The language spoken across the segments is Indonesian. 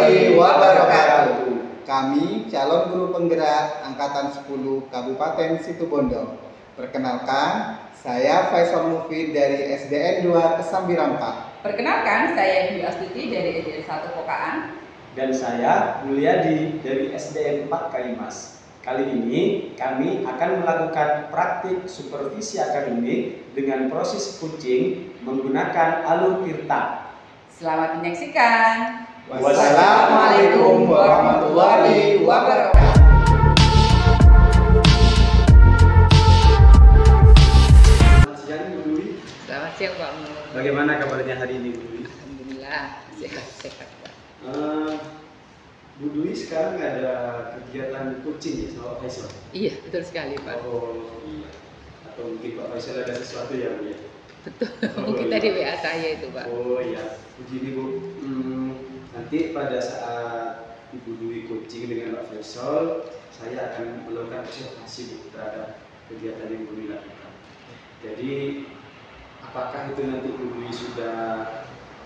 warahmatullahi wabarakatuh. Kami calon guru penggerak Angkatan 10 Kabupaten Situbondo. Perkenalkan, saya Faisal Mufid dari SDN 2 Kesambiran Pak. Perkenalkan, saya Dwi Astuti dari SDN 1 Pokaan. Dan saya Mulyadi dari SDN 4 Kalimas. Kali ini kami akan melakukan praktik supervisi akademik dengan proses coaching menggunakan alur tirta. Selamat menyaksikan. Wassalamualaikum warahmatullahi wabarakatuh. Selamat siang Bu Dwi. Selamat siang Pak Mu. Bagaimana kabarnya hari ini Bu Dwi? Alhamdulillah sehat-sehat Pak. Bu Dwi sekarang ada kegiatan coaching ya sama Pak Faisal? Iya, betul sekali Pak. Oh iya. Atau mungkin Pak Faisal ada sesuatu ya Bu ya? Betul, Oh, mungkin iya. tadi WA saya itu Pak. Oh iya, begini Bu, nanti pada saat Ibu Dwi coaching dengan Pak Faisal, saya akan melakukan observasi Bu terhadap kegiatan yang Ibu Dwi lakukan. Jadi, apakah itu nanti Ibu Dwi sudah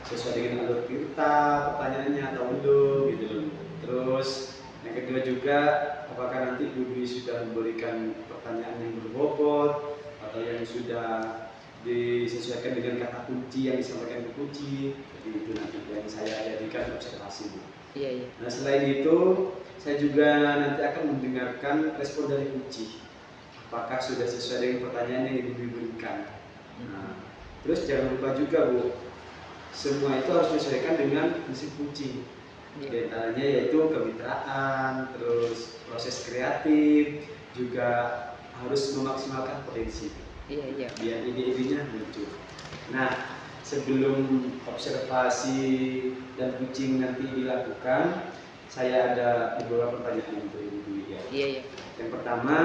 sesuai dengan alur tirta pertanyaannya atau belum gitu loh. Terus yang kedua juga, apakah nanti Ibu Dwi sudah memberikan pertanyaan yang berbobot atau yang sudah disesuaikan dengan kata kunci yang disampaikan ke kunci. Jadi itu nanti yang saya jadikan observasi Bu. Iya. Nah selain itu saya juga nanti akan mendengarkan respon dari kunci. Apakah sudah sesuai dengan pertanyaan yang Ibu berikan. Nah, terus jangan lupa juga Bu, semua itu harus disesuaikan dengan prinsip kunci. Di antaranya yaitu kemitraan, terus proses kreatif, juga harus memaksimalkan potensi. Iya. Biar ide-idenya muncul. Nah, sebelum observasi dan coaching nanti dilakukan, saya ada beberapa pertanyaan untuk Ibu Dwi ya. Iya. Yang pertama,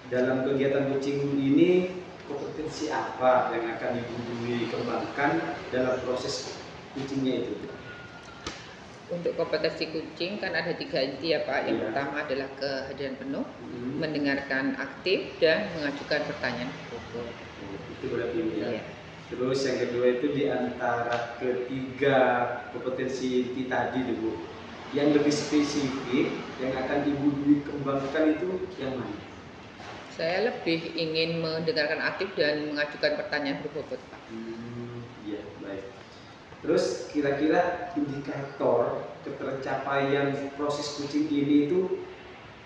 dalam kegiatan coaching ini kompetensi apa yang akan Ibu Dwi kembangkan dalam proses coachingnya itu? Untuk kompetensi coaching kan ada 3 inti ya Pak. Yang pertama adalah kehadiran penuh, mendengarkan aktif, dan mengajukan pertanyaan pokok. Itu berarti ya. Iya. Terus yang kedua itu di antara ketiga kompetensi inti tadi Bu, yang lebih spesifik yang akan Ibu Dwi kembangkan itu yang mana? Saya lebih ingin mendengarkan aktif dan mengajukan pertanyaan berbobot Pak. Iya, baik. Terus kira-kira indikator ketercapaian proses coaching ini itu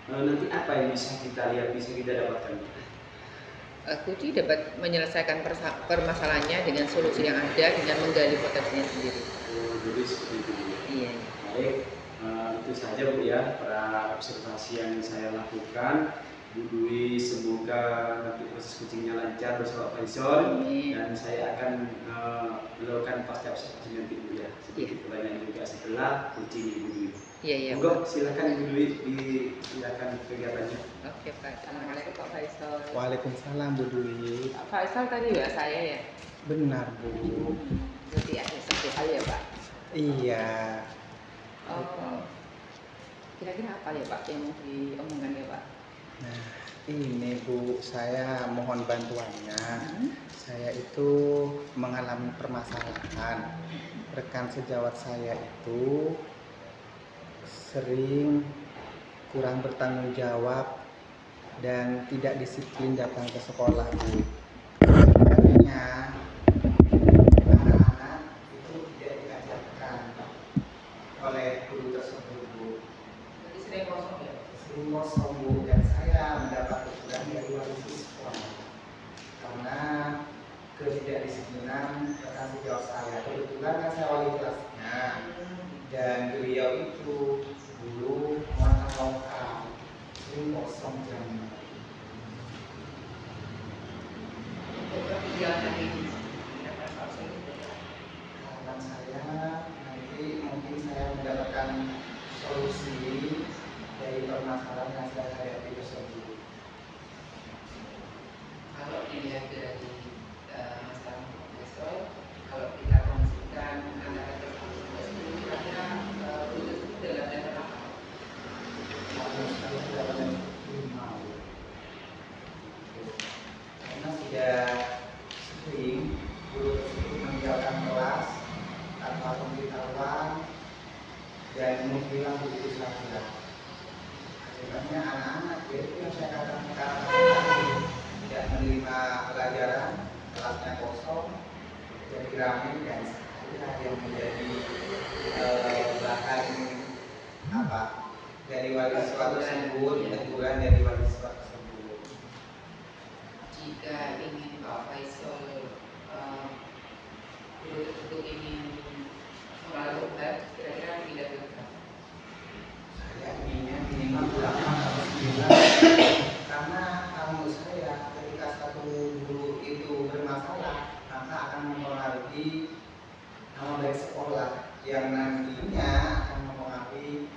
nanti apa yang bisa kita lihat, bisa kita dapatkan? Coaching dapat menyelesaikan permasalahannya dengan solusi yang ada dengan menggali potensinya sendiri. Oh, jadi seperti itu. Iya. Baik, itu saja Bu ya, para observasi yang saya lakukan. Bu Dwi semoga nanti proses coachingnya lancar bersama Pak Faisal, dan saya akan melakukan pasca observasi nanti Bu ya. Sedikit pertanyaan juga setelah coaching Ibu Dwi. Iya. Monggo silakan Ibu Dwi silakan kegiatannya. Oke Pak, assalamualaikum Pak Faisal. Waalaikumsalam Bu Dwi. Pak Faisal tadi ya saya ya. Benar Bu. Jadi ada satu hal ya Pak. Iya. Oh. Kira-kira apa ya Pak yang mau diomongkan ya Pak? Nah, ini Bu, saya mohon bantuannya. Saya itu mengalami permasalahan. Rekan sejawat saya itu sering kurang bertanggung jawab dan tidak disiplin datang ke sekolah Bu. Akhirnya anak-anak itu tidak diajarkan oleh guru tersebut Bu. Jadi sering kosong ya? Sering kosong Bu, dan saya mendapat teguran dari wali siswa karena ketidakdisiplinan rekan sejawat saya. Kebetulan kan saya wali kelasnya, dan beliau itu dulu mata lokal, sering kosong jamnya. Harapan saya nanti mungkin saya mendapatkan solusi dari permasalahan yang saya hadapi tersebut. Kalau dilihat dari masalah profesor, kalau kita kondisikan antara tersebut kira-kira itu dalam level apa? Kalau saya dalam mau, karena sudah sering guru tersebut meninggalkan kelas tanpa pemberitahuan dan dan menghilang begitu saja. Akibatnya anak-anak itu yang saya katakan tadi tidak menerima pelajaran, kelasnya kosong, jadi ramai dan saya yang menjadi bahan apa dari wali siswa tersebut, teguran dari wali siswa tersebut. Jika ingin Pak Faisal guru tersebut ingin mengalami obat, kira-kira tidak berapa? Saya inginnya minimal 8 atau 9 karena menurut saya ketika satu guru itu bermasalah maka akan mempengaruhi nama baik sekolah yang nantinya akan mempengaruhi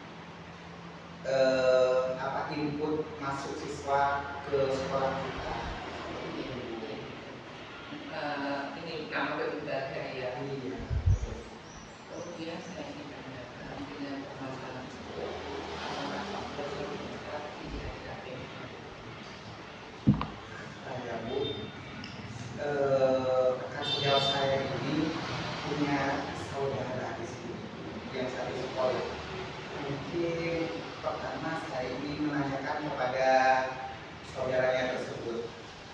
input masuk siswa ke sekolah kita. Ini nama lembaga ya. Iya. Kemudian saya ingin menanyakan dengan permasalahan tersebut, apakah Pak Faisal tetap tidak ada Ada Bu, rekan sejauh saya ini punya saudara di sini yang satu sekolah. Mungkin pertama saya ingin menanyakan kepada saudaranya tersebut,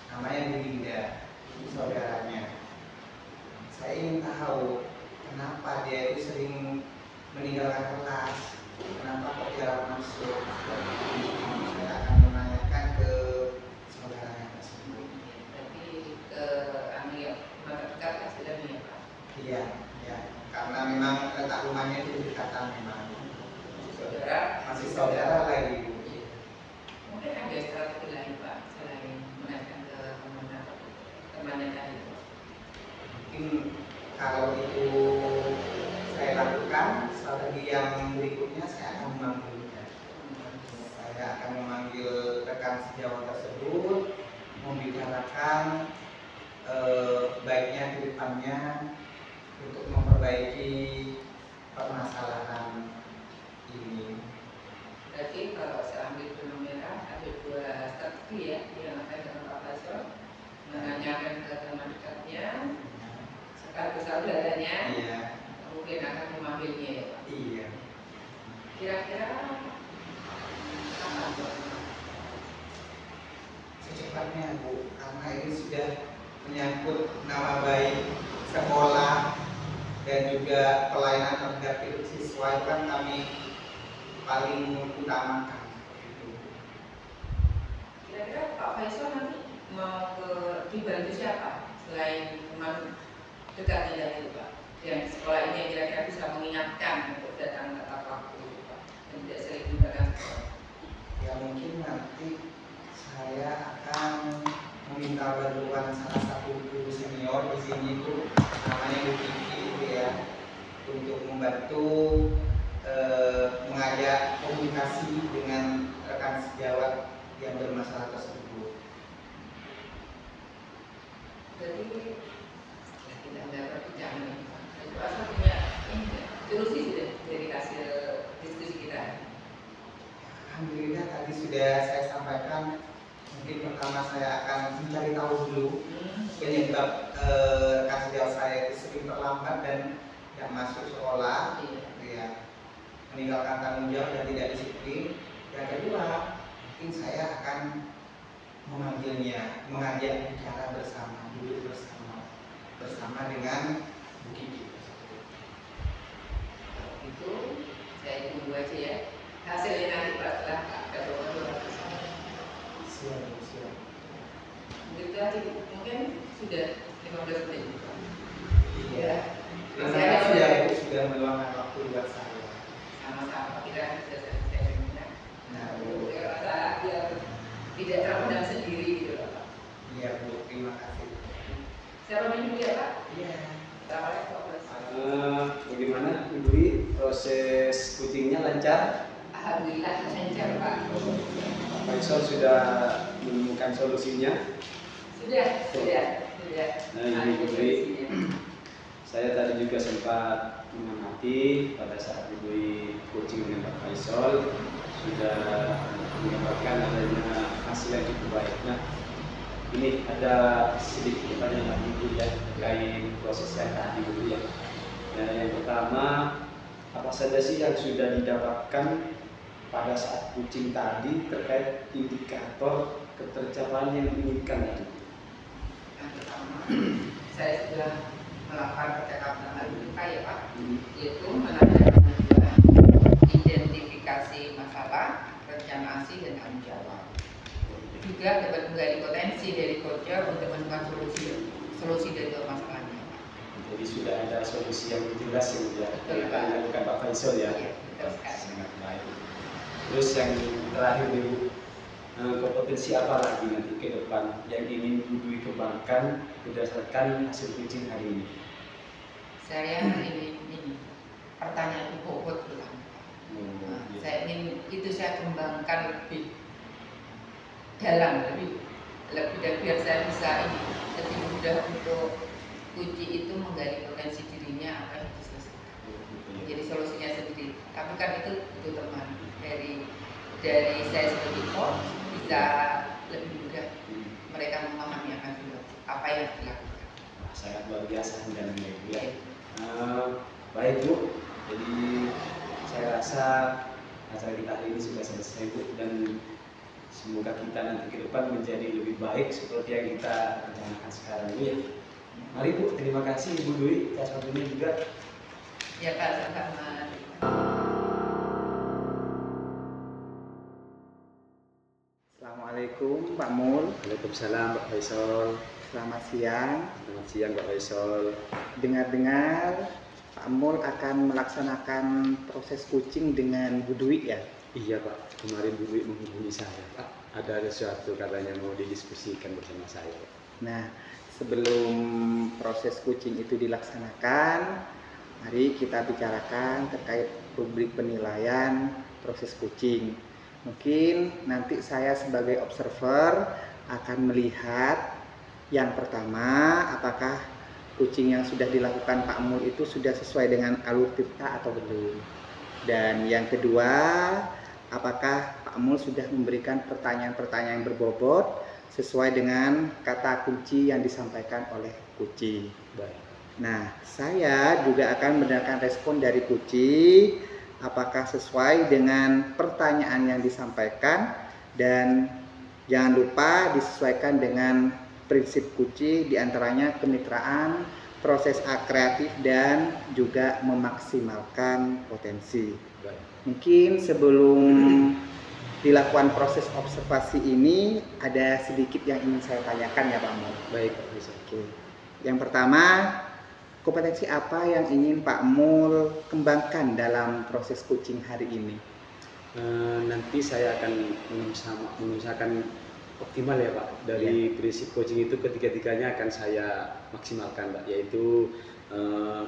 namanya Bu Linda, itu saudaranya. Saya ingin tahu kenapa dia itu sering meninggalkan kelas, kenapa kok jarang masuk. Saya akan menanyakan ke saudaranya tersebut. Tapi ke yang dekat sudah ya Pak? Iya, ya, karena memang letak rumahnya itu berdekatan memang. Saudara? Masih saudara lagi Bu. Mungkin ada strategi lain Pak, selain menanyakan ke temannya tadi. Mungkin kalau itu saya lakukan, strategi yang berikutnya saya akan memanggilnya. Saya akan memanggil rekan sejawat tersebut, membicarakan baiknya ke depannya untuk memperbaiki permasalahan ini. Berarti kalau saya ambil benang merah ada 2 strategi ya yang akan dengan Pak Faisal, menanyakan ke teman dekatnya, sekaligus saudaranya, Iya. mungkin akan memanggilnya ya Pak. Iya. Kira-kira apa Secepatnya Bu, karena ini sudah menyangkut nama baik sekolah dan juga pelayanan terhadap siswa itu kan kami paling utamakan. Kira-kira Pak Faisal nanti mau dibantu siapa selain teman dekatnya dari itu Pak? Yang sekolah ini yang kira-kira bisa mengingatkan untuk datang tepat waktu Pak dan tidak sering meninggalkan sekolah. Ya mungkin nanti saya akan meminta bantuan salah satu guru senior di sini itu namanya Bu Kiki itu ya, untuk membantu mengajak komunikasi dengan rekan sejawat yang bermasalah tersebut. Jadi kita tidak berbicara ini Pak. Pak Faisal punya solusi sudah dari hasil diskusi kita. Alhamdulillah tadi sudah saya sampaikan. Mungkin pertama saya akan mencari tahu dulu penyebab rekan sejawat saya itu sering terlambat dan tidak masuk sekolah, ya, meninggalkan tanggung jawab dan tidak disiplin. Yang kedua, mungkin saya akan memanggilnya, mengajak bicara bersama, duduk bersama dengan Bu Kiki. Itu saya tunggu aja ya. Hasilnya nanti Pak setelah Pak Ketua Siap. Begitu aja, mungkin sudah 15 menit. Iya. Masih Terima ada kasih ya yang Bu sudah meluangkan waktu buat saya. sama-sama kita sudah selesai dengan Nah, saya rasa biar tidak terpendam sendiri gitu loh Pak. iya Bu, terima kasih. Siapa minum ya Pak? Iya. Bagaimana Ibu Dwi, proses coachingnya lancar? Alhamdulillah lancar Pak. Pak Faisal sudah menemukan solusinya. Sudah. Nah ini Ibu Dwi, saya tadi juga sempat mengamati pada saat Ibu Dwi coaching dengan Pak Faisal sudah mendapatkan adanya hasil yang cukup baik. Nah, ini ada sedikit pertanyaan Ibu ya terkait proses yang tadi Ibu ya. Nah, yang pertama apa saja sih yang sudah didapatkan pada saat kucing tadi terkait indikator ketercapaian yang diinginkan tadi? Yang pertama, saya sudah melakukan percakapan analitika ya Pak, yaitu menanyakan tujuan, identifikasi masalah, rencana aksi dan tanggung jawab. Juga dapat menggali potensi dari coacher untuk menemukan solusi dari masalahnya. Jadi sudah ada solusi yang jelas yang dilakukan Pak Faisal ya. Iya, betul sekali. Sangat baik. Terus yang terakhir Ibu, kompetensi apa lagi nanti ke depan yang ingin Ibu Dwi kembangkan berdasarkan hasil kucing hari ini? Saya ingin ini pertanyaan bobot ulang. Saya ingin itu saya kembangkan lebih dalam, lebih dan biar saya bisa ini lebih mudah untuk kunci itu menggali potensi dirinya apa yang diselesaikan. Jadi solusinya sendiri. Tapi kan itu butuh teman dari saya sebagai coach bisa lebih mudah mereka memahami apa yang dilakukan. Sangat luar biasa dan Ibu ya. Baik Bu, jadi saya rasa acara kita hari ini sudah selesai Bu, dan semoga kita nanti ke depan menjadi lebih baik seperti yang kita rencanakan sekarang ini ya. Mari Bu, terima kasih Ibu Dwi atas waktunya juga. Ya Kak, sama-sama. Assalamualaikum Pak Mul. Waalaikumsalam Pak Faisal. Selamat siang. Selamat siang Pak Faisal. Dengar-dengar Pak Mul akan melaksanakan proses kucing dengan Bu Dwi ya? Iya Pak, kemarin Bu Dwi menghubungi saya Pak. Ada sesuatu katanya mau didiskusikan bersama saya Pak. Nah, sebelum proses kucing itu dilaksanakan, mari kita bicarakan terkait rubrik penilaian proses kucing. Mungkin nanti saya sebagai observer akan melihat yang pertama, apakah kucing yang sudah dilakukan Pak Mul itu sudah sesuai dengan alur tirta atau belum. Dan yang kedua, apakah Pak Mul sudah memberikan pertanyaan-pertanyaan yang berbobot sesuai dengan kata kunci yang disampaikan oleh kucing. Baik. Nah, saya juga akan mendengarkan respon dari kucing, apakah sesuai dengan pertanyaan yang disampaikan, dan jangan lupa disesuaikan dengan prinsip kucing, diantaranya kemitraan, proses kreatif, dan juga memaksimalkan potensi. Baik. Mungkin sebelum dilakukan proses observasi ini ada sedikit yang ingin saya tanyakan ya Pak Mul. Baik Pak Faisal. Oke. Yang pertama, kompetensi apa yang ingin Pak Mul kembangkan dalam proses coaching hari ini? Nanti saya akan mengusahakan optimal ya Pak. Dari prinsip coaching itu ketiga-tiganya akan saya maksimalkan Pak, yaitu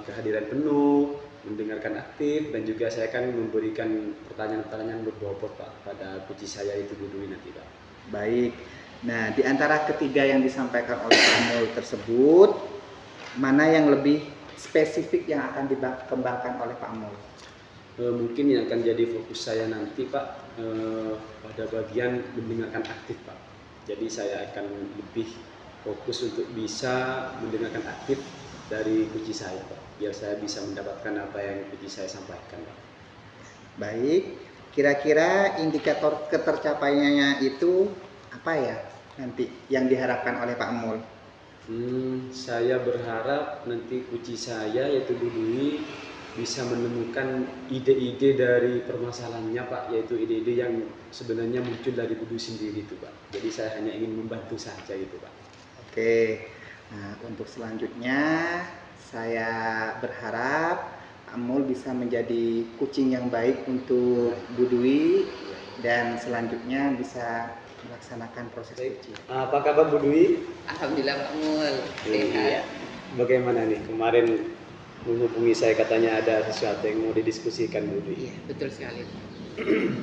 kehadiran penuh, mendengarkan aktif, dan juga saya akan memberikan pertanyaan-pertanyaan berbobot Pak pada coach saya itu Bu Dwi nanti Pak. Baik. Nah, di antara ketiga yang disampaikan oleh Pak Mul tersebut, mana yang lebih spesifik yang akan dikembangkan oleh Pak Mul? Mungkin yang akan jadi fokus saya nanti Pak pada bagian mendengarkan aktif Pak. Jadi saya akan lebih fokus untuk bisa mendengarkan aktif dari kunci saya Pak, biar saya bisa mendapatkan apa yang kunci saya sampaikan Pak. Baik, kira-kira indikator ketercapaiannya itu apa ya nanti yang diharapkan oleh Pak Mul? Saya berharap nanti kunci saya yaitu Bu Dwi bisa menemukan ide-ide dari permasalahannya Pak, yaitu ide-ide yang sebenarnya muncul dari Bu Dwi sendiri itu Pak. Jadi saya hanya ingin membantu saja gitu Pak. Oke, nah untuk selanjutnya saya berharap Pak Mul bisa menjadi kucing yang baik untuk Bu Dwi dan selanjutnya bisa melaksanakan proses kucing. Apa kabar Bu Dwi? Alhamdulillah Pak Mul. Iya. Bagaimana nih kemarin menghubungi saya katanya ada sesuatu yang mau didiskusikan Bu Dwi? Iya, betul sekali.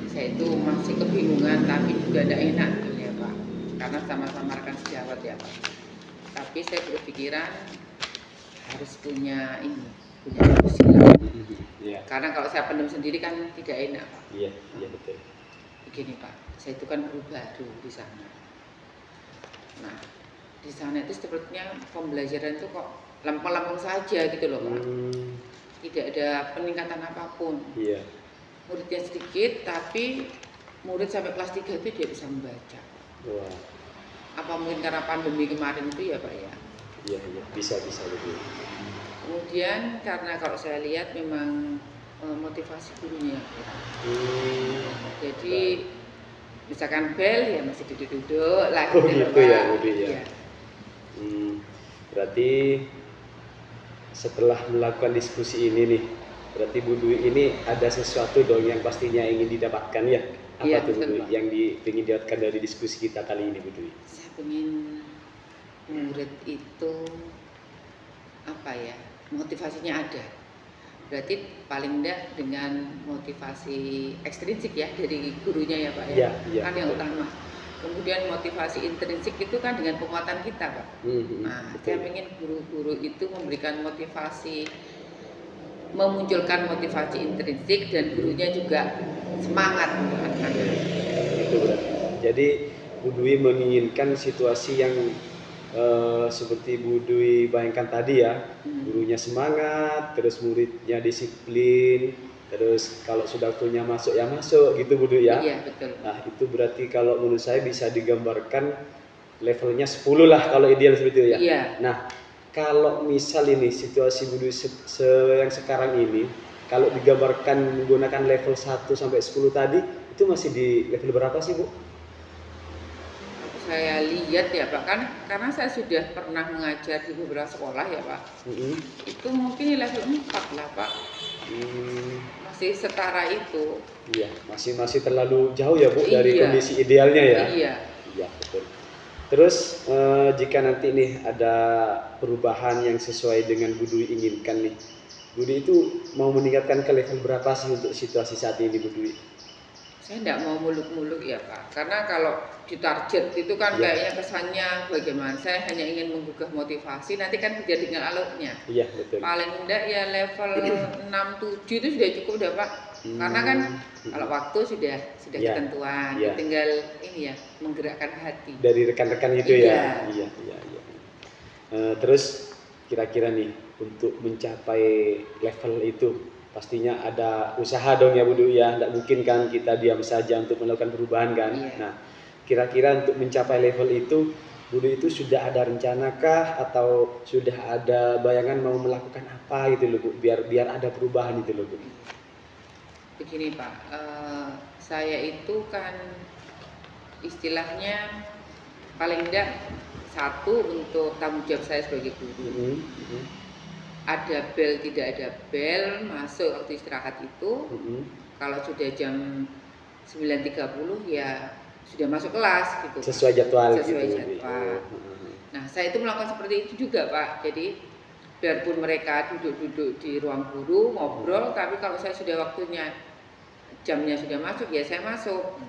Saya itu masih kebingungan tapi juga tidak enak ya Pak, karena sama-sama rekan sejawat ya Pak. Tapi saya berpikiran harus punya diskusi lah. Iya. Karena kalau saya pendam sendiri kan tidak enak Pak. Iya, iya betul. Begini Pak, saya itu kan baru di sana. Nah, di sana itu sepertinya pembelajaran itu kok lempeng-lempeng saja gitu loh Pak. tidak ada peningkatan apapun. Iya. Muridnya sedikit, tapi murid sampai kelas 3 itu dia bisa membaca. Wah. Apa mungkin karena pandemi kemarin itu ya Pak ya? Iya, bisa betul. Kemudian karena kalau saya lihat memang motivasi gurunya yang kurang. Jadi misalkan bel ya masih duduk-duduk lah Oh gitu gitu ya, Pak. Bu ya. Iya. Berarti setelah melakukan diskusi ini nih, berarti Bu Dwi ini ada sesuatu dong yang pastinya ingin didapatkan ya? Apa Iya, tuh Bu betul, Dwi Pak. yang ingin didapatkan dari diskusi kita kali ini Bu Dwi? Saya ingin murid itu apa ya, motivasinya ada. Berarti paling enggak dengan motivasi ekstrinsik ya dari gurunya ya Pak ya, Iya, kan yang betul. utama. Kemudian motivasi intrinsik itu kan dengan penguatan kita Pak. Nah, saya ingin guru-guru itu memberikan motivasi, memunculkan motivasi intrinsik dan gurunya juga semangat mengajarkan. Itu berarti. Jadi Bu Dwi menginginkan situasi yang seperti Bu Dwi bayangkan tadi ya, gurunya semangat, terus muridnya disiplin, terus kalau sudah waktunya masuk ya masuk gitu Bu Dwi ya. Iya betul. Nah itu berarti kalau menurut saya bisa digambarkan levelnya 10 lah kalau ideal seperti itu ya. Iya. Nah kalau misal ini situasi Bu Dwi yang sekarang ini, kalau digambarkan menggunakan level 1 sampai 10 tadi, itu masih di level berapa sih Bu? Saya lihat ya Pak, kan karena saya sudah pernah mengajar di beberapa sekolah ya Pak. Itu mungkin level 4 lah Pak. Masih setara itu. Iya, masih terlalu jauh ya Bu dari Iya. kondisi idealnya ya. Iya. Iya betul. Terus jika nanti nih ada perubahan yang sesuai dengan Bu Dwi inginkan nih, Bu Dwi itu mau meningkatkan ke level berapa sih untuk situasi saat ini Bu Dwi? Saya tidak mau muluk-muluk ya Pak, karena kalau ditarget itu kan Iya. kayaknya kesannya bagaimana. Saya hanya ingin menggugah motivasi, nanti kan kerja dengan alurnya. Iya betul. Paling enggak ya level 6-7 itu sudah cukup dah Pak. Karena kan kalau waktu sudah Iya. ketentuan, Iya. tinggal ini ya menggerakkan hati. Dari rekan-rekan itu Iya. ya. Iya. Terus kira-kira nih untuk mencapai level itu pastinya ada usaha dong ya Bu Dwi ya. Tidak mungkin kan kita diam saja untuk melakukan perubahan kan. Iya. Nah kira-kira untuk mencapai level itu Bu Dwi itu sudah ada rencana kah atau sudah ada bayangan mau melakukan apa gitu loh Bu, biar ada perubahan itu loh Bu? Begini Pak, saya itu kan istilahnya paling enggak satu untuk tanggung jawab saya sebagai guru. Ada bel tidak ada bel, masuk waktu istirahat itu. Kalau sudah jam 9.30 ya sudah masuk kelas gitu. Sesuai jadwal Sesuai gitu. jadwal. Nah, saya itu melakukan seperti itu juga Pak. Jadi biarpun mereka duduk-duduk di ruang guru ngobrol, tapi kalau saya sudah waktunya jamnya sudah masuk ya saya masuk.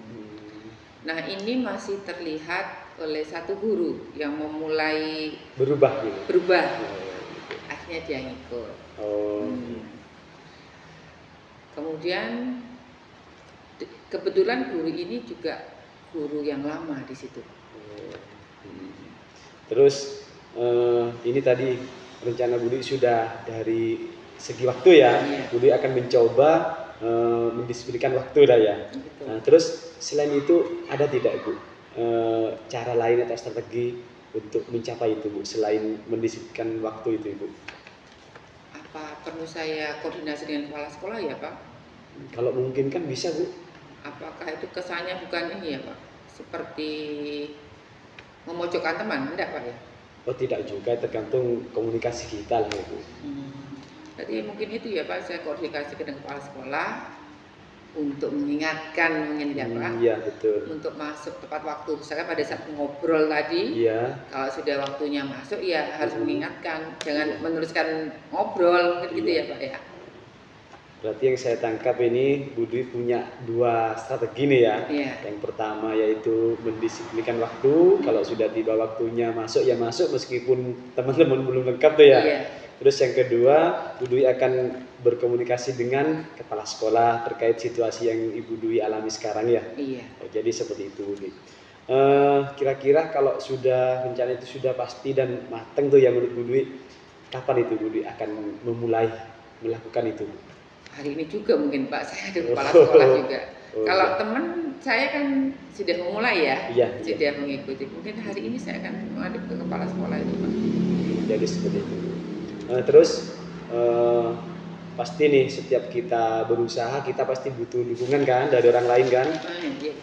Nah, ini masih terlihat oleh satu guru yang memulai Berubah gitu. berubah. Akhirnya dia ngikut. Kemudian kebetulan guru ini juga guru yang lama di situ. Terus ini tadi rencana Bu Dwi sudah dari segi waktu ya. Iya. Bu Dwi akan mencoba mendisiplinkan waktu dah ya. Betul. Nah, terus selain itu ada tidak Bu cara lain atau strategi untuk mencapai itu Bu selain mendisiplinkan waktu itu Bu? Apa perlu saya koordinasi dengan kepala sekolah ya Pak? Kalau mungkin kan bisa Bu. Apakah itu kesannya bukan ini ya Pak? Seperti memojokkan teman, enggak Pak ya? Oh tidak juga, tergantung komunikasi kita lah Bu. Jadi mungkin itu ya Pak, saya koordinasi dengan kepala sekolah untuk mengingatkan mungkin ya Pak. Iya betul. Untuk masuk tepat waktu. Misalkan pada saat ngobrol tadi, Iya. kalau sudah waktunya masuk ya harus mengingatkan, jangan meneruskan ngobrol gitu ya Pak ya. Berarti yang saya tangkap ini Bu Dwi punya dua strategi nih ya. Iya. Yang pertama yaitu mendisiplinkan waktu, kalau sudah tiba waktunya masuk ya masuk meskipun teman-teman belum lengkap tuh ya. Iya. Terus yang kedua, Bu Dwi akan berkomunikasi dengan kepala sekolah terkait situasi yang Ibu Dwi alami sekarang ya. Iya. Jadi seperti itu Bu Dwi. Kira-kira kalau sudah rencana itu sudah pasti dan matang tuh ya menurut Bu Dwi, kapan itu Bu Dwi akan memulai melakukan itu? Hari ini juga mungkin Pak, saya ada kepala Oh. sekolah juga. Oh, Kalau iya. teman saya kan sudah memulai ya, Iya, sudah mengikuti. Mungkin hari ini saya akan menghadap ke kepala sekolah itu Pak. Jadi seperti itu. Terus pasti nih setiap kita berusaha kita pasti butuh dukungan kan dari orang lain kan. Iya.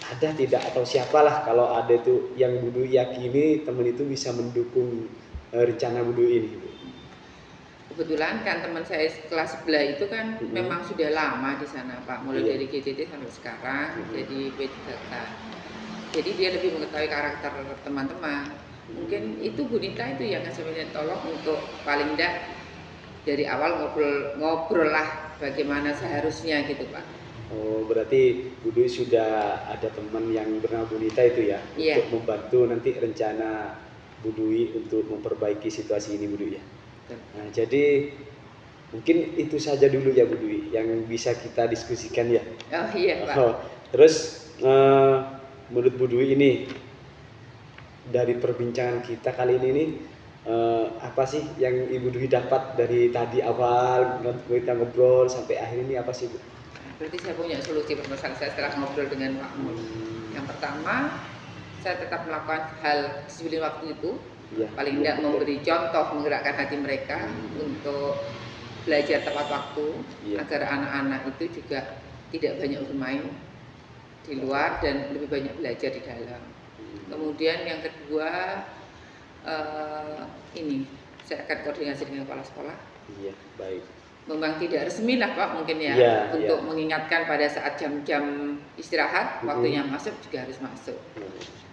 Ada tidak atau siapalah kalau ada tuh yang Budu yakini teman itu bisa mendukung rencana Budu ini. Kebetulan kan teman saya kelas sebelah itu kan memang sudah lama di sana Pak, mulai Iya. dari GTT sampai sekarang jadi P3K. Jadi dia lebih mengetahui karakter teman-teman. Mungkin itu Bu Nita itu yang saya minta tolong untuk paling enggak dari awal ngobrol lah bagaimana seharusnya gitu Pak. Oh, berarti Budu sudah ada teman yang bernama Bu Nita itu ya, Iya. untuk membantu nanti rencana Budui untuk memperbaiki situasi ini Budu ya. Nah, jadi mungkin itu saja dulu ya Bu Dwi yang bisa kita diskusikan ya. Oh iya Pak. Terus menurut Bu Dwi ini dari perbincangan kita kali ini nih apa sih yang Ibu Dwi dapat dari tadi awal kita ngobrol sampai akhir ini apa sih Bu? Berarti saya punya solusi permasalahan saya setelah ngobrol dengan Pak Mul. Yang pertama, saya tetap melakukan hal disiplin waktu itu. Ya, paling tidak memberi contoh menggerakkan hati mereka untuk belajar tepat waktu agar anak-anak itu juga tidak banyak bermain di luar dan lebih banyak belajar di dalam. Kemudian yang kedua ini saya akan koordinasi dengan kepala sekolah. Iya, baik. Memang tidak resmi lah Pak mungkin ya, untuk mengingatkan pada saat jam-jam istirahat waktunya masuk juga harus masuk.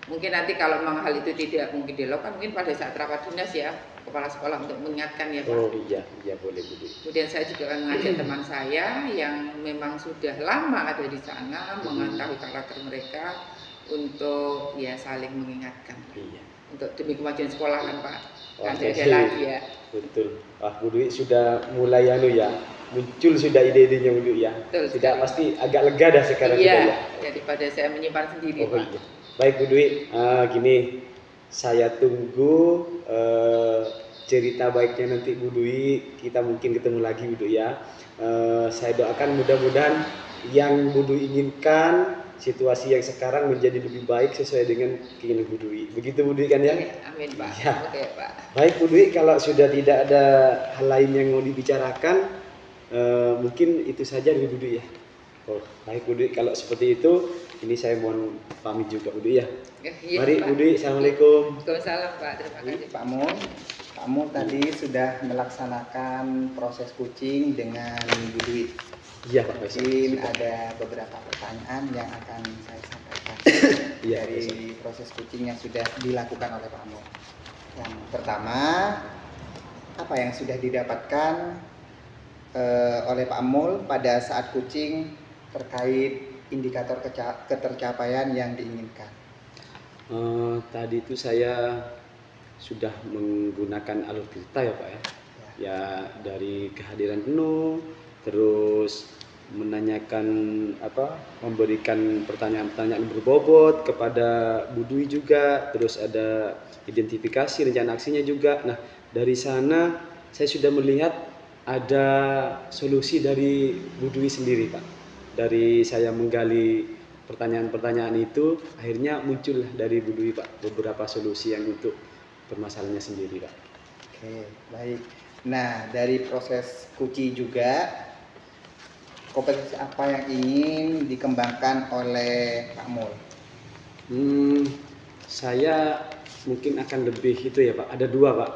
Mungkin nanti kalau memang hal itu tidak mungkin dilakukan, mungkin pada saat rapat dinas ya kepala sekolah untuk mengingatkan ya Pak. Oh iya boleh Bu. Kemudian saya juga akan mengajak teman saya yang memang sudah lama ada di sana, mengetahui karakter mereka untuk ya saling mengingatkan. Iya. Untuk demi kemajuan sekolah kan Pak. Ada lagi ya. Betul. Bu Dwi sudah mulai muncul sudah ide-idenya Bu Dwi ya. Betul, sudah pasti agak lega dah sekarang ya. Daripada saya menyimpan sendiri Pak. Iya. Baik Bu Dwi, gini saya tunggu cerita baiknya nanti Bu Dwi, kita mungkin ketemu lagi Bu Dwi ya. Saya doakan mudah-mudahan yang Bu Dwi inginkan situasi yang sekarang menjadi lebih baik sesuai dengan keinginan Bu Dwi. Begitu Bu Dwi kan ya? Amin Pak. Ya. Oke Pak. Baik Bu Dwi, kalau sudah tidak ada hal lain yang mau dibicarakan, mungkin itu saja dari Bu Dwi ya. Oh, baik Bu Dwi, kalau seperti itu, ini saya mohon pamit juga Bu Dwi ya. Iya, mari Pak. Bu Dwi, Assalamualaikum. Waalaikumsalam Pak, terima kasih. Pak Mul, Pak Mul tadi sudah melaksanakan proses kucing dengan Bu Dwi. Iya Pak Faisal. Mungkin ada beberapa pertanyaan yang akan saya sampaikan dari proses kucing yang sudah dilakukan oleh Pak Mul. Yang pertama, apa yang sudah didapatkan oleh Pak Mul pada saat kucing terkait indikator ketercapaian yang diinginkan? Tadi itu saya sudah menggunakan alur cerita ya Pak ya. Ya dari kehadiran penuh, terus menanyakan memberikan pertanyaan-pertanyaan berbobot kepada Bu Dwi juga, terus ada identifikasi rencana aksinya juga. Nah, dari sana saya sudah melihat ada solusi dari Bu Dwi sendiri Pak. Dari saya menggali pertanyaan-pertanyaan itu, akhirnya muncul dari Bu Dwi Pak beberapa solusi yang untuk permasalahannya sendiri Pak. Oke, baik. Nah, dari proses kuci juga, kompetensi apa yang ingin dikembangkan oleh Pak Mul? Saya mungkin akan lebih itu ya Pak, ada dua Pak.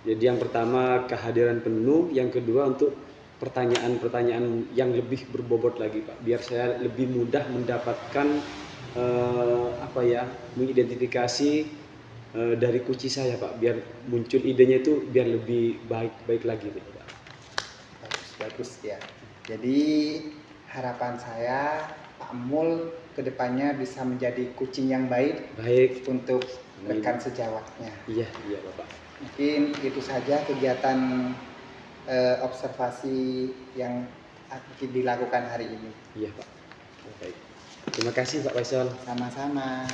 Jadi yang pertama kehadiran penuh, yang kedua untuk pertanyaan-pertanyaan yang lebih berbobot lagi Pak, biar saya lebih mudah mendapatkan mengidentifikasi dari kunci saya Pak, biar muncul idenya itu biar lebih baik lagi Pak. Bagus ya. Jadi harapan saya Pak Mul kedepannya bisa menjadi kucing yang baik untuk rekan sejawatnya. Iya Bapak. Mungkin itu saja kegiatan observasi yang dilakukan hari ini. Iya Pak. Baik. Terima kasih Pak Faisal. Sama-sama.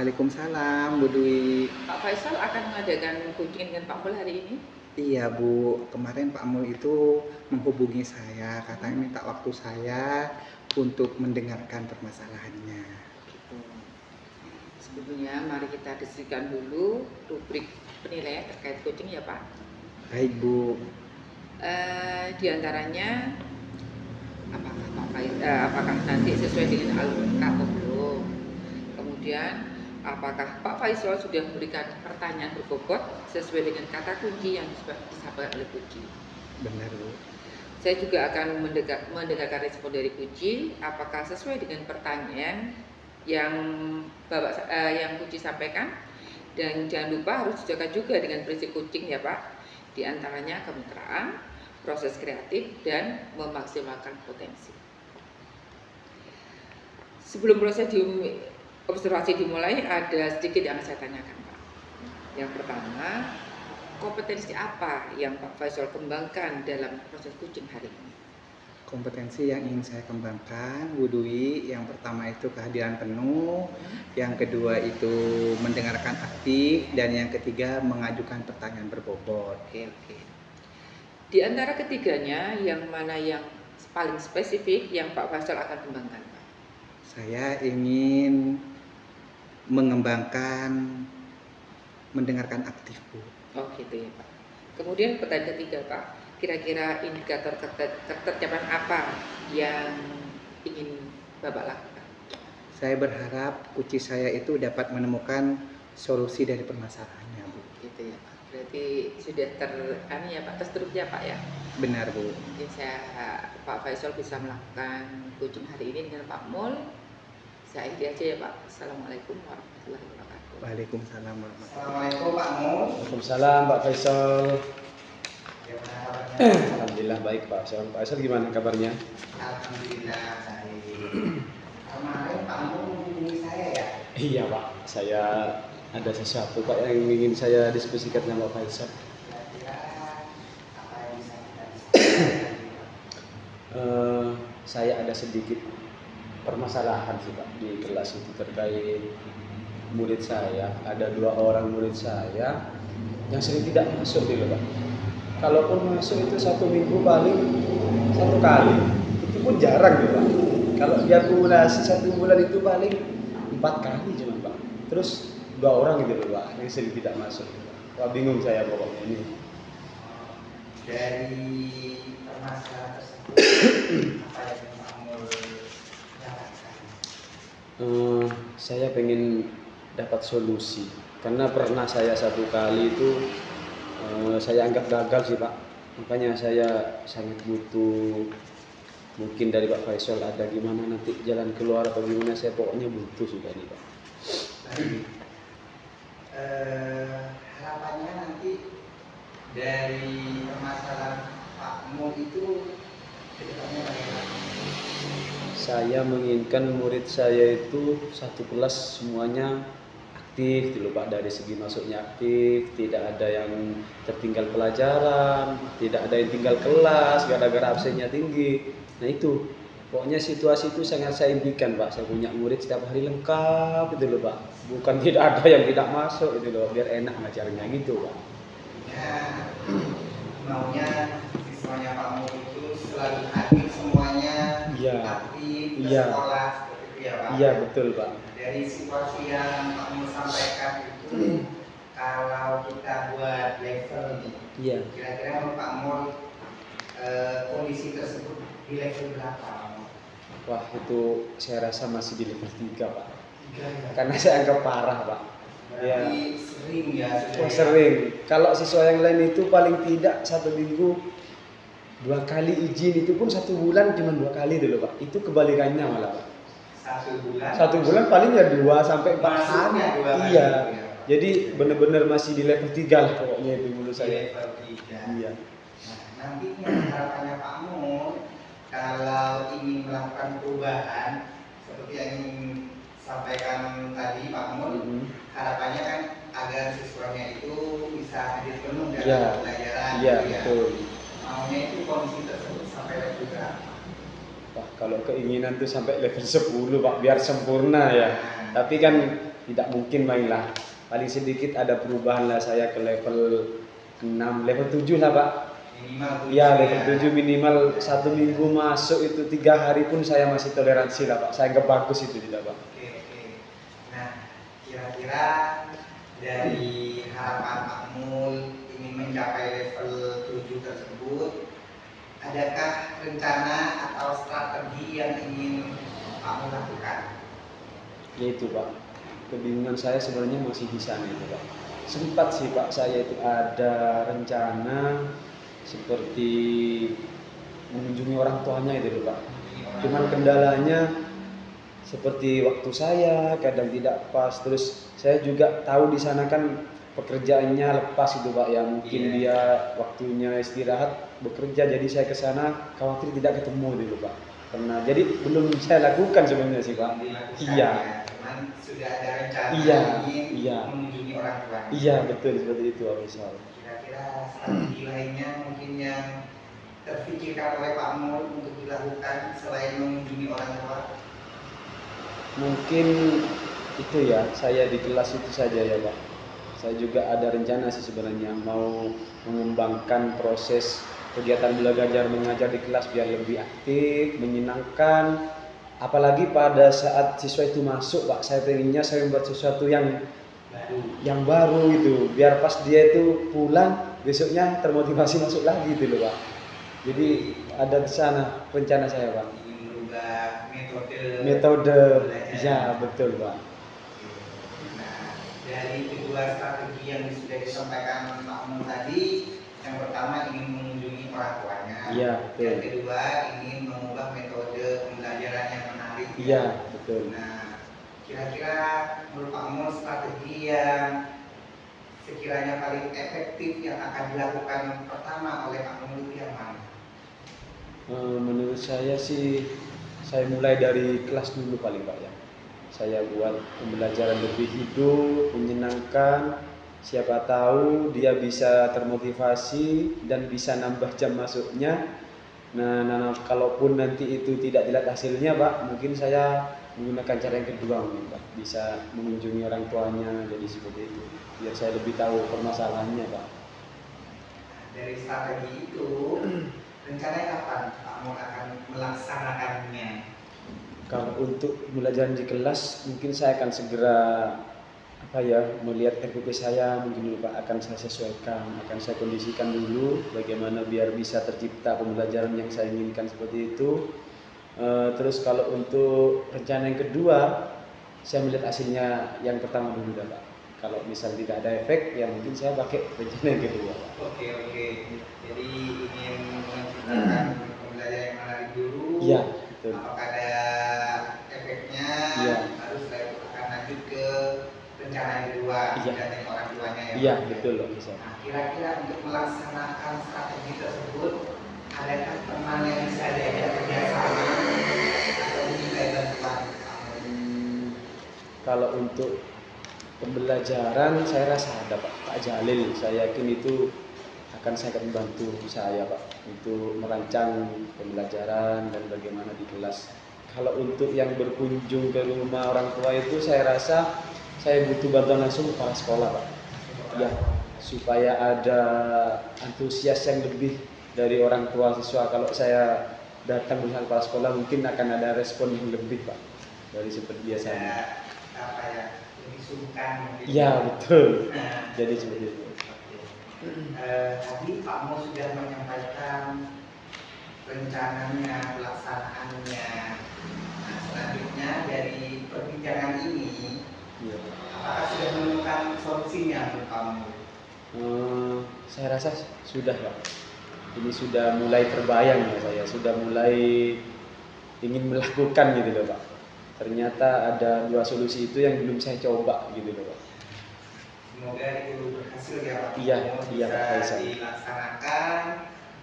Waalaikumsalam Bu Dwi. Pak Faisal akan mengadakan coaching dengan Pak Mul hari ini? Iya Bu, kemarin Pak Mul itu menghubungi saya, katanya minta waktu saya untuk mendengarkan permasalahannya. Gitu. Sebelumnya mari kita diskusikan dulu rubrik penilaian terkait coaching ya Pak. Baik Bu. Di antaranya apakah nanti sesuai dengan alur atau belum. Kemudian apakah Pak Faisal sudah memberikan pertanyaan berbobot sesuai dengan kata kunci yang disampaikan oleh Puji. Benar Bu. Saya juga akan mendengarkan respon dari Puji, apakah sesuai dengan pertanyaan yang yang Puji sampaikan. Dan jangan lupa harus dijaga juga dengan prinsip coaching ya Pak. Di antaranya kemitraan, proses kreatif, dan memaksimalkan potensi. Sebelum proses observasi dimulai, ada sedikit yang saya tanyakan Pak. Yang pertama, kompetensi apa yang Pak Faisal kembangkan dalam proses coaching hari ini? Kompetensi yang ingin saya kembangkan Bu Dwi, yang pertama itu kehadiran penuh, yang kedua itu mendengarkan aktif, dan yang ketiga mengajukan pertanyaan berbobot. Oke. Di antara ketiganya, yang mana yang paling spesifik yang Pak Faisal akan kembangkan Pak? Saya ingin mengembangkan mendengarkan aktif Bu. Oh gitu ya Pak. Kemudian pertanyaan ketiga Pak, kira-kira indikator ketercapaian apa yang ingin Bapak lakukan? Saya berharap kunci saya itu dapat menemukan solusi dari permasalahannya Bu. Gitu ya Pak. Berarti sudah terstruktur Pak ya. Benar Bu. Mungkin Pak Faisal bisa melakukan coaching hari ini dengan Pak Mul. Saya akhiri aja ya Pak. Assalamualaikum warahmatullahi wabarakatuh. Waalaikumsalam warahmatullahi wabarakatuh. Assalamualaikum Pak Mul. Waalaikumsalam Pak Faisal. Gimana kabarnya? Alhamdulillah baik Pak Faisal. Pak Faisal gimana kabarnya? Alhamdulillah baik. Kemarin Pak Mul menghubungi saya ya? Iya Pak, saya ada sesuatu Pak yang ingin saya diskusikan dengan Pak Faisal. Kira-kira apa yang bisa kita diskusikan? Saya ada sedikit permasalahan sih Pak di kelas itu terkait murid saya. Ada 2 orang murid saya yang sering tidak masuk gitu Pak. Kalaupun masuk itu 1 minggu paling 1 kali, itu pun jarang gitu Pak. Kalau diakumulasi 1 bulan itu paling 4 kali cuma Pak. Terus 2 orang gitu loh Pak yang sering tidak masuk gitu, Pak. Wah bingung saya pokoknya ini. Dari permasalahan tersebut, apa yang Pak Mul lakukan? Saya pengen dapat solusi karena pernah saya 1 kali itu saya anggap gagal sih Pak, makanya saya sangat butuh mungkin dari Pak Faisal ada gimana nanti jalan keluar atau gimana, saya pokoknya butuh sudah nih Pak. Baik. Harapannya nanti dari permasalahan Pak Mul itu kedepannya bagaimana? Saya menginginkan murid saya itu 1 kelas semuanya aktif dulu Pak, dari segi masuknya aktif, tidak ada yang tertinggal pelajaran, tidak ada yang tinggal kelas gara-gara absennya tinggi. Nah itu pokoknya situasi itu sangat saya impikan Pak, saya punya murid setiap hari lengkap gitu loh Pak, bukan tidak ada yang tidak masuk gitu loh, biar enak ngajarnya gitu Pak. Ya, maunya siswanya Pak Mul itu selalu aktif semuanya, Iya. aktif Iya. sekolah seperti itu ya Pak. Iya betul Pak. Dari situasi yang Pak Mul sampaikan itu, kalau kita buat level nih, Iya. kira-kira menurut Pak Mul kondisi tersebut di level berapa Pak Mul? Wah itu saya rasa masih di level 3 Pak, 3 ya? karena saya anggap parah Pak. Berarti sering ya sudah Wah ya? sering. Kalau siswa yang lain itu paling tidak 1 minggu 2 kali izin, itu pun 1 bulan cuma 2 kali dulu Pak. Itu kebalikannya malah Pak. 1 bulan? 1 bulan paling ya 2 sampai 4 kali. Masuknya 2 kali Iya. gitu ya? Jadi benar-benar masih di level 3 lah pokoknya itu menurut Di saya. level 3. Iya. Nah, nantinya harapannya Pak Mul kalau ingin melakukan perubahan seperti yang ingin sampaikan tadi Pak Mul, harapannya kan agar siswanya itu bisa hadir penuh dalam Iya. pelajaran Iya gitu ya. betul. Maunya itu kondisi tersebut sampai level berapa? Wah kalau keinginan tuh sampai level 10 Pak biar sempurna ya. Nah, Tapi kan tidak mungkin main lah. Paling sedikit ada perubahan lah saya ke level 6, level 7 lah Pak. Minimal 7 Ya level 7 minimal 1 minggu masuk itu 3 hari pun saya masih toleransi lah Pak. Saya nggak bagus itu tidak Pak. Oke, oke. Nah, kira-kira dari harapan Pak Mul ingin mencapai level 7 tersebut, adakah rencana atau strategi yang ingin Pak Mul lakukan? Yaitu Pak, kebingungan saya sebenarnya masih di sana itu Pak. Sempat sih Pak saya itu ada rencana seperti mengunjungi orang tuanya itu Pak. Cuman kendalanya seperti waktu saya kadang tidak pas, terus saya juga tahu di sana kan pekerjaannya lepas itu Pak ya, mungkin dia waktunya istirahat bekerja, jadi saya ke sana khawatir tidak ketemu gitu Pak. Karena jadi belum saya lakukan sebenarnya sih Pak. Dilakukan Iya. ya, cuman sudah ada rencana Iya, ingin iya. mengunjungi orang tua. Iya betul seperti itu Pak Faisal. Kira-kira strategi lainnya mungkin yang terpikirkan oleh Pak Mul untuk dilakukan selain mengunjungi orang tua? Mungkin itu ya, saya di kelas itu saja ya Pak. Saya juga ada rencana sih sebenarnya mau mengembangkan proses kegiatan belajar mengajar di kelas biar lebih aktif, menyenangkan. Apalagi pada saat siswa itu masuk Pak, saya pengennya saya membuat sesuatu yang baru itu, biar pas dia itu pulang besoknya termotivasi masuk lagi gitu loh Pak. Jadi ada di sana rencana saya Pak. Ingin merubah Metode, belajar. ya betul Pak. Nah, dari kedua strategi yang sudah disampaikan Pak Mul tadi, yang pertama ingin mengunjungi orang tuanya, Iya betul. yang kedua ingin mengubah metode pembelajaran yang menarik. Iya betul. Nah, kira-kira menurut Pak Mul strategi yang sekiranya paling efektif yang akan dilakukan pertama oleh Pak Mul itu yang mana? Menurut saya sih, saya mulai dari kelas dulu paling Pak ya. Saya buat pembelajaran lebih hidup, menyenangkan. Siapa tahu dia bisa termotivasi dan bisa nambah jam masuknya. Nah, kalaupun nanti itu tidak dilihat hasilnya Pak, mungkin saya menggunakan cara yang kedua mungkin Pak. Bisa mengunjungi orang tuanya, jadi seperti itu. Biar saya lebih tahu permasalahannya Pak. Dari strategi itu, rencananya kapan Pak Mul akan melaksanakannya? Kalau untuk belajar di kelas, mungkin saya akan segera melihat RPP saya mungkin dulu Pak, akan saya sesuaikan, akan saya kondisikan dulu bagaimana biar bisa tercipta pembelajaran yang saya inginkan seperti itu. Terus kalau untuk rencana yang kedua, saya melihat hasilnya yang pertama dulu dah Pak. Kalau misal tidak ada efek, ya mungkin saya pakai rencana yang kedua Pak. Oke. Jadi ingin menciptakan pembelajaran yang menarik dulu. Iya betul. Apakah ada efeknya? Iya. Baru setelah itu akan lanjut ke rencana yang kedua, Iya. mendatangkan orang tuanya ya. Iya betul Pak Faisal. Nah, kira-kira untuk melaksanakan strategi tersebut, adakah teman yang bisa diajak kerjasama atau diminta bantuan? Kalau untuk pembelajaran saya rasa ada Pak Jalil, saya yakin itu akan sangat membantu saya Pak untuk merancang pembelajaran dan bagaimana di kelas. Kalau untuk yang berkunjung ke rumah orang tua itu saya rasa saya butuh bantuan langsung kepala sekolah Pak. Ya, supaya ada antusias yang lebih dari orang tua siswa. Kalau saya datang bersama kepala sekolah mungkin akan ada respon yang lebih Pak dari seperti biasanya. Lebih sungkan mungkin. Iya betul. Nah, Jadi seperti itu. tadi Pak Mo sudah menyampaikan rencananya, pelaksanaannya. Nah, selanjutnya dari perbincangan ini, Ya. apakah sudah menemukan solusinya menurut Pak Mo? Saya rasa sudah Pak. Ini sudah mulai terbayang ya, saya sudah mulai ingin melakukan gitu loh Pak. Ternyata ada 2 solusi itu yang belum saya coba gitu loh Pak. Semoga itu berhasil ya Pak. Iya, Mo, iya, Pak bisa Faisal. dilaksanakan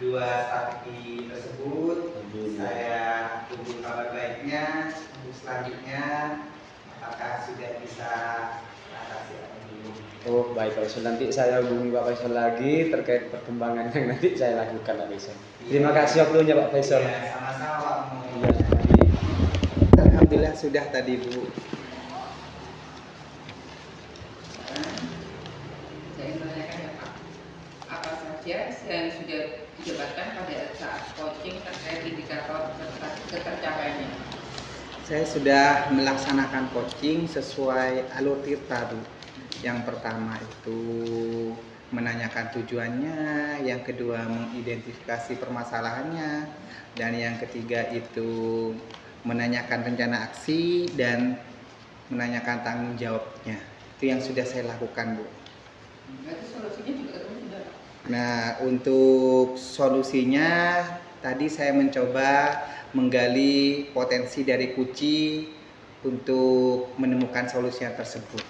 2 strategi tersebut. Amin. Saya tunggu kabar baiknya untuk selanjutnya. Apakah sudah bisa atasi atau belum? Oh baik Pak Faisal, nanti saya hubungi Pak Faisal lagi terkait perkembangan yang nanti saya lakukan Pak Faisal. Terima kasih waktunya Pak Faisal. Ya, sama-sama Pak Mo. Iya. Alhamdulillah sudah tadi Bu. Saya menanyakan ya Pak, apa saja yang sudah didapatkan pada saat coaching terkait indikator ketercapaiannya? Saya sudah melaksanakan coaching sesuai alur tirta, Bu. Yang pertama itu menanyakan tujuannya, yang kedua mengidentifikasi permasalahannya, dan yang ketiga itu menanyakan rencana aksi dan menanyakan tanggung jawabnya. Itu yang sudah saya lakukan, Bu. Berarti solusinya juga ketemu sudah Pak? Nah, untuk solusinya tadi saya mencoba menggali potensi dari Kuci untuk menemukan solusi yang tersebut.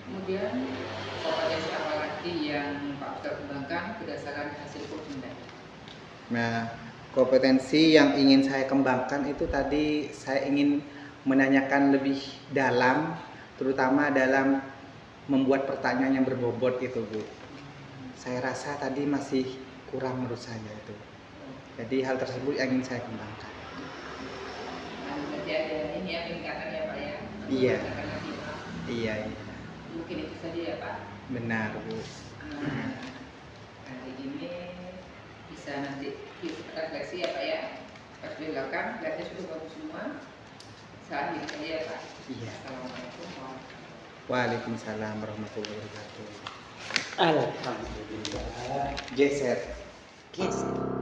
Kemudian kompetensi apa lagi yang Pak sudah kembangkan berdasarkan hasil coaching tadi? Nah, kompetensi yang ingin saya kembangkan itu tadi saya ingin menanyakan lebih dalam, terutama dalam membuat pertanyaan yang berbobot itu, Bu. Saya rasa tadi masih kurang menurut saya itu. Jadi hal tersebut yang ingin saya kembangkan. Nah, berarti ada ini ya peningkatan ya Pak ya? Iya. Berdasarkan lagi, Pak. Iya, Mungkin itu saja ya Pak. benar, Bu. Hari ini bisa nanti refleksi ya Pak ya. Pas di belakang, berarti sudah bagus semua. Saat ini saja ya Pak. Iya. Assalamualaikum warahmatullahi wabarakatuh. Waalaikumsalam warahmatullahi wabarakatuh. Alhamdulillah. Geser. Yes.